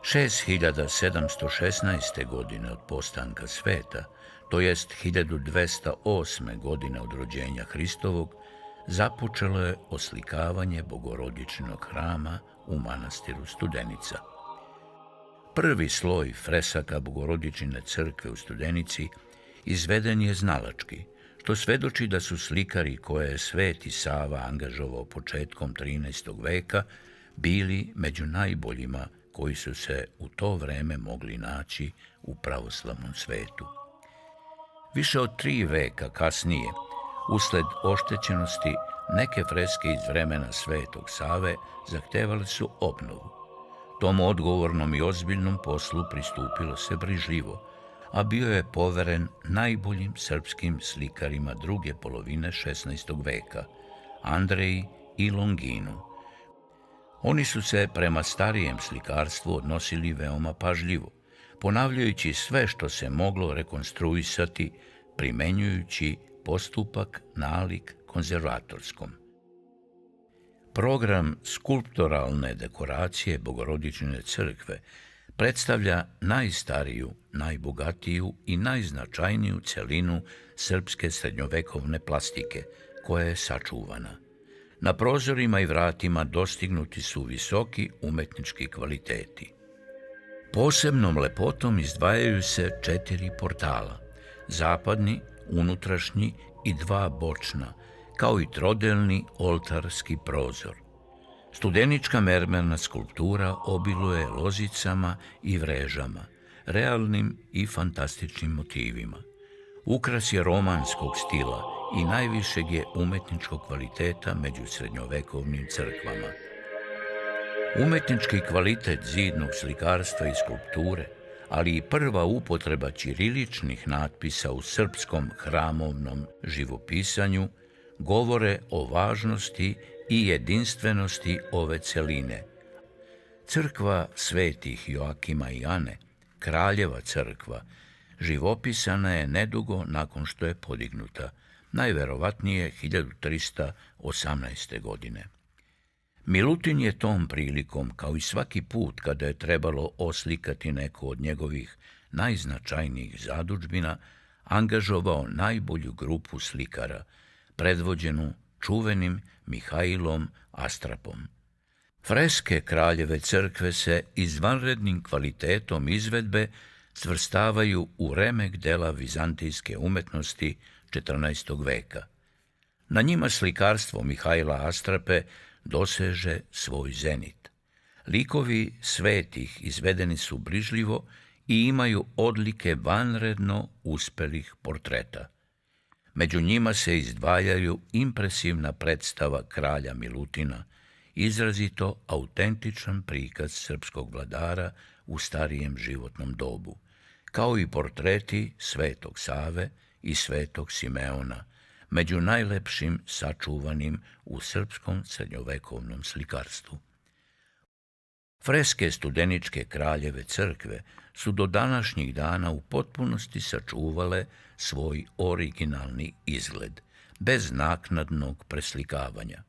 6716. godine od postanka sveta, to jest 1208. godine od rođenja Hristovog, započelo je oslikavanje Bogorodičinog hrama u manastiru Studenica. Prvi sloj fresaka Bogorodičine crkve u Studenici izveden je znalački, što svedoči da su slikari koje je Sveti Sava angažovao početkom 13. veka bili među najboljima koji su se u to vreme mogli naći u pravoslavnom svetu. Više od 3 veka kasnije, usled oštećenosti, neke freske iz vremena Svetog Save zahtevale su obnovu. Tom odgovornom i ozbiljnom poslu pristupilo se brižljivo, a bio je poveren najboljim srpskim slikarima druge polovine 16. veka, Andreji i Longinu. Oni su se prema starijem slikarstvu odnosili veoma pažljivo, ponavljajući sve što se moglo rekonstruisati, primenjujući postupak nalik konzervatorskom. Program skulptoralne dekoracije Bogorodičine crkve predstavlja najstariju, najbogatiju i najznačajniju celinu srpske srednjovekovne plastike, koja je sačuvana. Na prozorima i vratima dostignuti su visoki umetnički kvaliteti. Posebnom lepotom izdvajaju se 4 portala, zapadni, unutrašnji i 2 bočna, kao i trodelni oltarski prozor. Studenička mermerna skulptura obiluje lozicama i vrežama, realnim i fantastičnim motivima. Ukras je romanskog stila i najvišeg je umetničkog kvaliteta među srednjovekovnim crkvama. Umetnički kvalitet zidnog slikarstva i skulpture, ali i prva upotreba ćiriličnih natpisa u srpskom hramovnom živopisanju, govore o važnosti i jedinstvenosti ove celine. Crkva svetih Joakima i Ane, kraljeva crkva, živopisana je nedugo nakon što je podignuta, najverovatnije 1318. godine. Milutin je tom prilikom, kao i svaki put kada je trebalo oslikati neko od njegovih najznačajnijih zadužbina, angažovao najbolju grupu slikara, predvođenu čuvenim Mihailom Astrapom. Freske kraljeve crkve se izvanrednim kvalitetom izvedbe svrstavaju u remek dela vizantijske umetnosti 14. veka. Na njima slikarstvo Mihaila Astrape doseže svoj zenit. Likovi svetih izvedeni su brižljivo i imaju odlike vanredno uspelih portreta. Među njima se izdvajaju impresivna predstava kralja Milutina, izrazito autentičan prikaz srpskog vladara u starijem životnom dobu, kao i portreti Svetog Save i Svetog Simeona, među najlepšim sačuvanim u srpskom srednjovekovnom slikarstvu. Freske Studeničke kraljeve crkve su do današnjih dana u potpunosti sačuvale svoj originalni izgled, bez naknadnog preslikavanja.